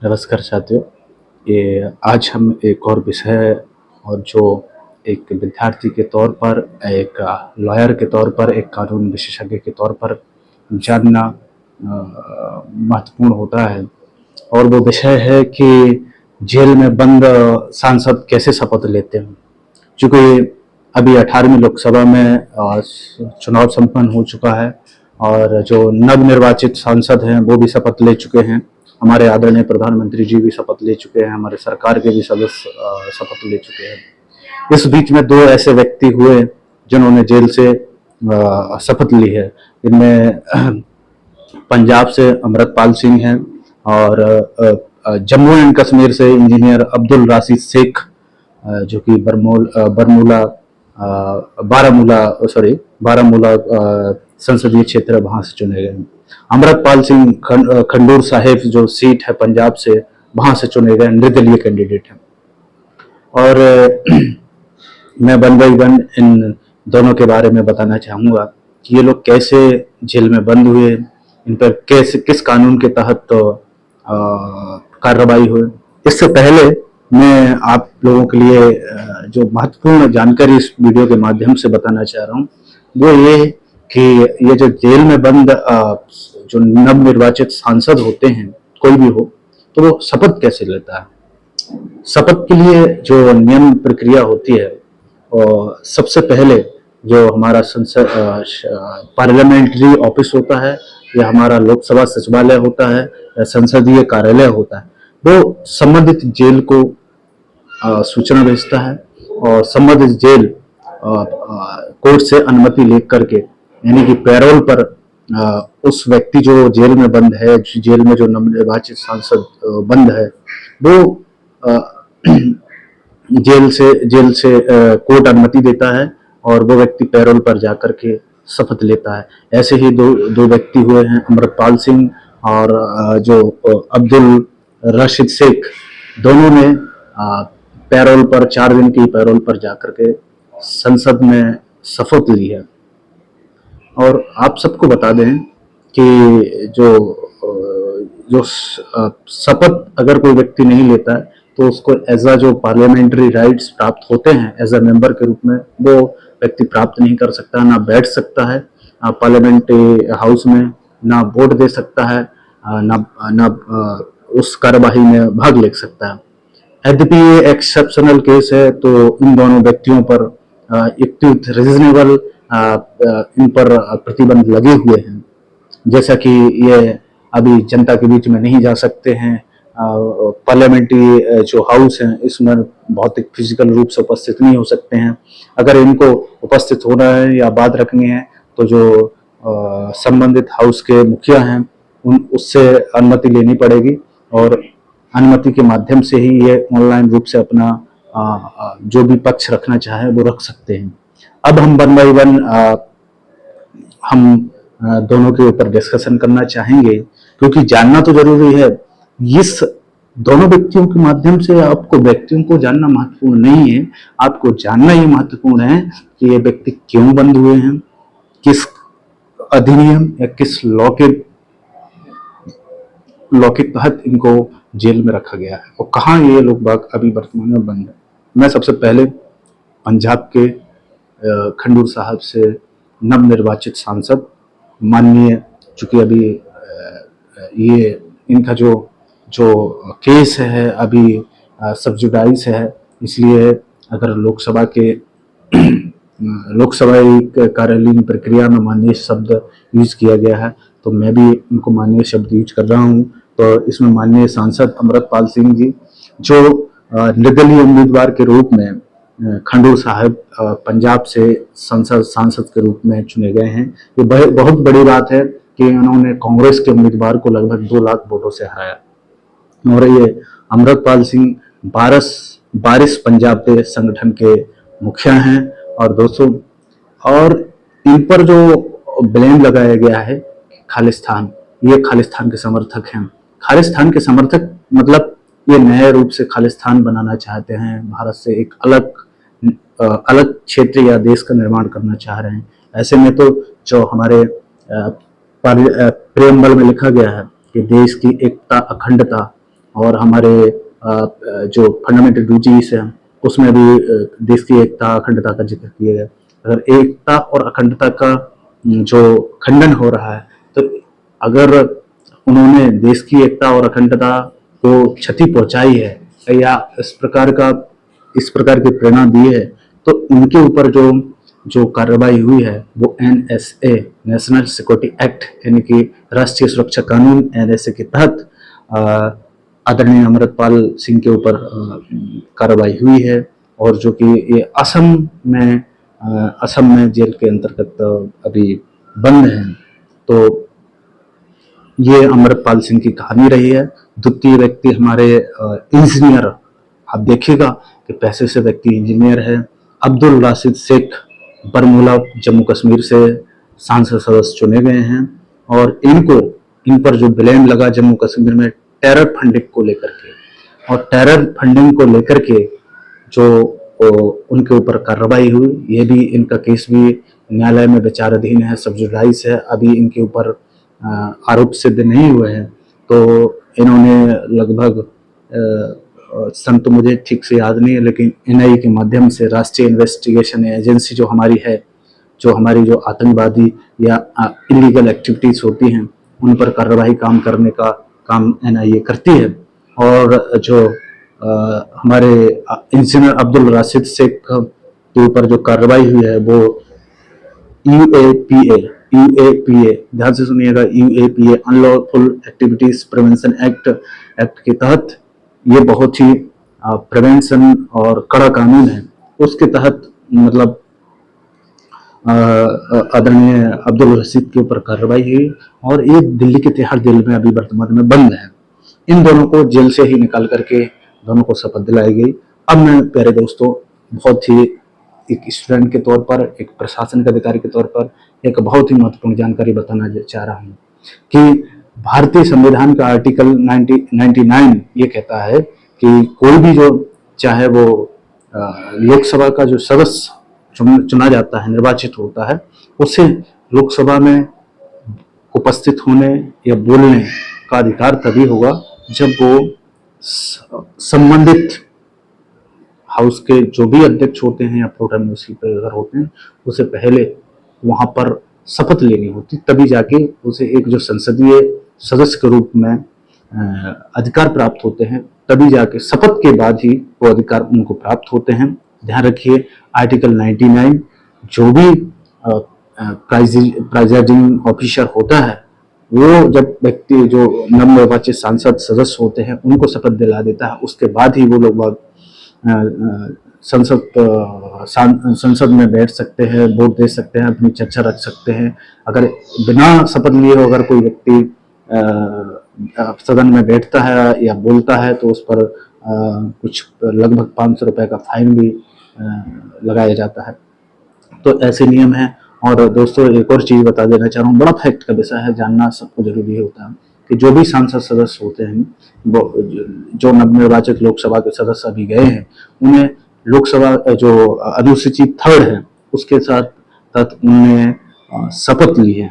नमस्कार साथियों। ये आज हम एक और विषय और जो एक विद्यार्थी के तौर पर, एक लॉयर के तौर पर, एक कानून विशेषज्ञ के तौर पर जानना महत्वपूर्ण होता है। और वो विषय है कि जेल में बंद सांसद कैसे शपथ लेते हैं। चूँकि अभी 18वीं लोकसभा में चुनाव संपन्न हो चुका है और जो नवनिर्वाचित सांसद हैं वो भी शपथ ले चुके हैं। हमारे आदरणीय प्रधानमंत्री जी भी शपथ ले चुके हैं, हमारे सरकार के भी सदस्य शपथ ले चुके हैं। इस बीच में दो ऐसे व्यक्ति हुए जिन्होंने जेल से शपथ ली है। इनमें पंजाब से अमृतपाल सिंह हैं और जम्मू एंड कश्मीर से इंजीनियर अब्दुल राशिद शेख, जो कि बारामूला संसदीय क्षेत्र वहां से चुने गए। अमृतपाल सिंह खंडूर साहिब जो सीट है पंजाब से, वहां से चुने गए निर्दलीय कैंडिडेट हैं। और मैं वन बाई वन इन दोनों के बारे में बताना चाहूँगा कि ये लोग कैसे जेल में बंद हुए, इन पर कैसे किस कानून के तहत कार्रवाई हुई। इससे पहले मैं आप लोगों के लिए जो महत्वपूर्ण जानकारी इस वीडियो के माध्यम से बताना चाह रहा हूँ वो ये कि ये जो जेल में बंद जो नवनिर्वाचित सांसद होते हैं, कोई भी हो, तो वो शपथ कैसे लेता है। शपथ के लिए जो नियम प्रक्रिया होती है, और सबसे पहले जो हमारा संसद पार्लियामेंट्री ऑफिस होता है, या हमारा लोकसभा सचिवालय होता है, या संसदीय कार्यालय होता है, वो संबंधित जेल को सूचना भेजता है और संबंधित जेल कोर्ट से अनुमति लेकर के, यानी कि पैरोल पर उस व्यक्ति जो जेल में बंद है, जेल में जो नवनिर्वाचित सांसद बंद है, वो जेल से कोर्ट अनुमति देता है और वो व्यक्ति पैरोल पर जाकर के शपथ लेता है। ऐसे ही दो व्यक्ति हुए हैं, अमृतपाल सिंह और जो अब्दुल राशिद शेख, दोनों ने पैरोल पर 4 दिन की पैरोल पर जाकर के संसद में शपथ ली है। और आप सबको बता दें कि जो शपथ अगर कोई व्यक्ति नहीं लेता है तो उसको एज अ जो पार्लियामेंट्री राइट्स प्राप्त होते हैं एज अ मेंबर के रूप में, वो व्यक्ति प्राप्त नहीं कर सकता, ना बैठ सकता है पार्लियामेंट्री हाउस में, ना वोट दे सकता है, ना उस कार्यवाही में भाग ले सकता है। यद्यपि ये एक्सेप्शनल केस है तो इन दोनों व्यक्तियों पर युक्त रीजनेबल इन पर प्रतिबंध लगे हुए हैं। जैसा कि ये अभी जनता के बीच में नहीं जा सकते हैं, पार्लियामेंट्री जो हाउस है इसमें भौतिक फिजिकल रूप से उपस्थित नहीं हो सकते हैं। अगर इनको उपस्थित होना है या बात रखनी है तो जो संबंधित हाउस के मुखिया हैं उससे अनुमति लेनी पड़ेगी, और अनुमति के माध्यम से ही ये ऑनलाइन रूप से अपना जो भी पक्ष रखना चाहे वो रख सकते हैं। अब हम वन बाई वन हम दोनों के ऊपर डिस्कशन करना चाहेंगे, क्योंकि जानना तो जरूरी है। इस दोनों व्यक्तियों के माध्यम से आपको व्यक्तियों को जानना महत्वपूर्ण नहीं है, आपको जानना ये महत्वपूर्ण है कि ये व्यक्ति क्यों बंद हुए हैं, किस अधिनियम या किस लॉ के तहत इनको जेल में रखा गया है और कहाँ ये लोग बाग अभी वर्तमान में बंद है। मैं सबसे पहले पंजाब के खंडूर साहब से नवनिर्वाचित सांसद माननीय, चूंकि अभी ये इनका जो केस है अभी सब जुडाइस है, इसलिए अगर लोकसभा कार्यालयीन प्रक्रिया में माननीय शब्द यूज किया गया है तो मैं भी उनको माननीय शब्द यूज कर रहा हूँ। तो इसमें माननीय सांसद अमृतपाल सिंह जी जो निर्दलीय उम्मीदवार के रूप में खंडूर साहिब पंजाब से सांसद के रूप में चुने गए हैं। ये बहुत बड़ी बात है कि उन्होंने कांग्रेस के उम्मीदवार को लगभग 2 लाख वोटों से हराया। और ये अमृतपाल सिंह बारिश पंजाब के संगठन के मुखिया हैं। और दोस्तों, और इन पर जो ब्लेम लगाया गया है खालिस्तान, ये खालिस्तान के समर्थक हैं। खालिस्तान के समर्थक मतलब ये नए रूप से खालिस्तान बनाना चाहते हैं, भारत से एक अलग क्षेत्र या देश का निर्माण करना चाह रहे हैं। ऐसे में तो जो हमारे प्रेमबल में लिखा गया है कि देश की एकता, अखंडता और हमारे जो फंडामेंटल ड्यूटीज हैं उसमें भी देश की एकता अखंडता का जिक्र किया गया। अगर एकता और अखंडता का जो खंडन हो रहा है, तो अगर उन्होंने देश की एकता और अखंडता को क्षति पहुंचाई है या इस प्रकार की प्रेरणा दी है, तो इनके ऊपर जो जो कार्रवाई हुई है वो NSA नेशनल सिक्योरिटी एक्ट यानी कि राष्ट्रीय सुरक्षा कानून NSA के तहत आदरणीय अमृतपाल सिंह के ऊपर कार्रवाई हुई है। और जो कि ये असम में जेल के अंतर्गत अभी बंद हैं। तो ये अमृतपाल सिंह की कहानी रही है। द्वितीय व्यक्ति हमारे इंजीनियर, आप देखिएगा कि पैसे से व्यक्ति इंजीनियर है, अब्दुल राशिद शेख बरमूला जम्मू कश्मीर से सांसद सदस्य चुने गए हैं। और इन पर जो ब्लेम लगा जम्मू कश्मीर में टेरर फंडिंग को लेकर के, और टेरर फंडिंग को लेकर के जो उनके ऊपर कार्रवाई हुई, ये भी इनका केस भी न्यायालय में विचाराधीन है, सब जुडाइस है, अभी इनके ऊपर आरोप सिद्ध नहीं हुए हैं। तो इन्होंने लगभग सन तो मुझे ठीक से याद नहीं है, लेकिन NIA के माध्यम से राष्ट्रीय इन्वेस्टिगेशन एजेंसी जो हमारी है, जो आतंकवादी या इलीगल एक्टिविटीज होती हैं उन पर कार्रवाई करने का काम NIA करती है। और जो हमारे इंजीनियर अब्दुल राशिद शेख के ऊपर जो कार्रवाई हुई है वो UAPA ध्यान से सुनिएगा, UAPA unlawful activities prevention act के तहत ये बहुत ही प्रिवेंशन और कड़ा कानून है। उसके तहत मतलब आदरणीय अब्दुल रशीद के ऊपर कार्रवाई हुई और ये दिल्ली के तिहाड़ जेल में अभी वर्तमान में बंद है। इन दोनों को जेल से ही निकाल करके दोनों को शपथ दिलाई गई। अब मैं प्यारे दोस्तों बहुत ही एक स्टूडेंट के तौर पर, एक प्रशासनिक अधिकारी के तौर पर एक बहुत ही महत्वपूर्ण जानकारी बताना चाह रहा हूँ कि भारतीय संविधान का आर्टिकल 99 ये कहता है कि कोई भी जो चाहे वो लोकसभा का जो सदस्य चुना जाता है, निर्वाचित होता है, उसे लोकसभा में उपस्थित होने या बोलने का अधिकार तभी होगा जब वो संबंधित हाउस के जो भी अध्यक्ष होते हैं या प्रोटेम स्पीकर होते हैं, उसे पहले वहां पर शपथ लेनी होती, तभी जाके उसे एक जो संसदीय सदस्य के रूप में अधिकार प्राप्त होते हैं, तभी जाके शपथ के बाद ही वो अधिकार उनको प्राप्त होते हैं। ध्यान रखिए आर्टिकल 99 जो भी प्रिजाइडिंग ऑफिसर होता है वो जब व्यक्ति जो नवनिर्वाचित सांसद सदस्य होते हैं उनको शपथ दिला देता है, उसके बाद ही वो लोग संसद में बैठ सकते हैं, वोट दे सकते हैं, अपनी चर्चा रख सकते हैं। अगर बिना शपथ लिए अगर कोई व्यक्ति सदन में बैठता है या बोलता है तो उस पर कुछ लगभग 500 रुपए का फाइन भी लगाया जाता है। तो ऐसे नियम हैं। और दोस्तों एक और चीज बता देना चाह रहा हूँ, बड़ा फैक्ट का विषय है, जानना सबको जरूरी होता है कि जो भी सांसद सदस्य होते हैं, वो जो नवनिर्वाचित लोकसभा के सदस्य अभी गए हैं, उन्हें लोकसभा जो अनुसूचित 3 है उसके साथ उन्होंने शपथ ली है।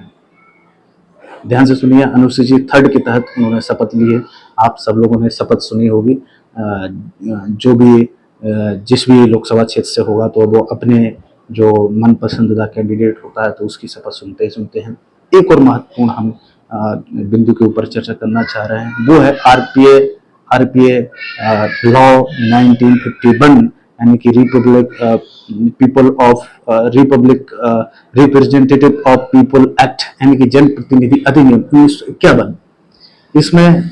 ध्यान से सुनिए, अनुसूचित 3 के तहत उन्होंने शपथ ली है। आप सब लोगों ने शपथ सुनी होगी। जो भी जिस भी लोकसभा क्षेत्र से होगा तो वो अपने जो मन पसंदीदा कैंडिडेट होता है तो उसकी शपथ सुनते हैं। एक और महत्वपूर्ण हम बिंदु के ऊपर चर्चा करना चाह रहे हैं, वो है RPA लॉ 1951 यानी कि रिप्रेजेंटेटिव ऑफ पीपल एक्ट यानी कि जनप्रतिनिधि अधिनियम 1951। इसमें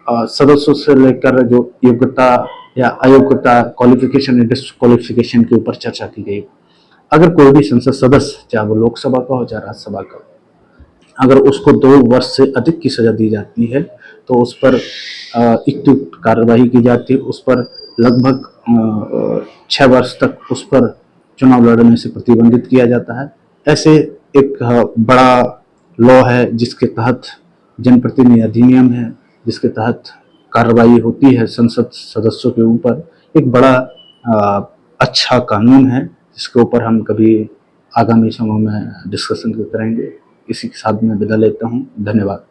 सदस्यों से लेकर जो योग्यता या अयोग्यता, क्वालिफिकेशन या डिस्क्वालिफिकेशन के ऊपर चर्चा की गई। अगर कोई भी संसद सदस्य, चाहे वो लोकसभा का हो चाहे राज्यसभा का, अगर उसको 2 वर्ष से अधिक की सजा दी जाती है तो उस पर युक्त कार्रवाई की जाती है, उस पर लगभग 6 वर्ष तक उस पर चुनाव लड़ने से प्रतिबंधित किया जाता है। ऐसे एक बड़ा लॉ है जिसके तहत जनप्रतिनिधि अधिनियम है, जिसके तहत कार्रवाई होती है संसद सदस्यों के ऊपर। एक बड़ा अच्छा कानून है जिसके ऊपर हम कभी आगामी समय में डिस्कशन करेंगे। इसी के साथ मैं विदा लेता हूँ। धन्यवाद।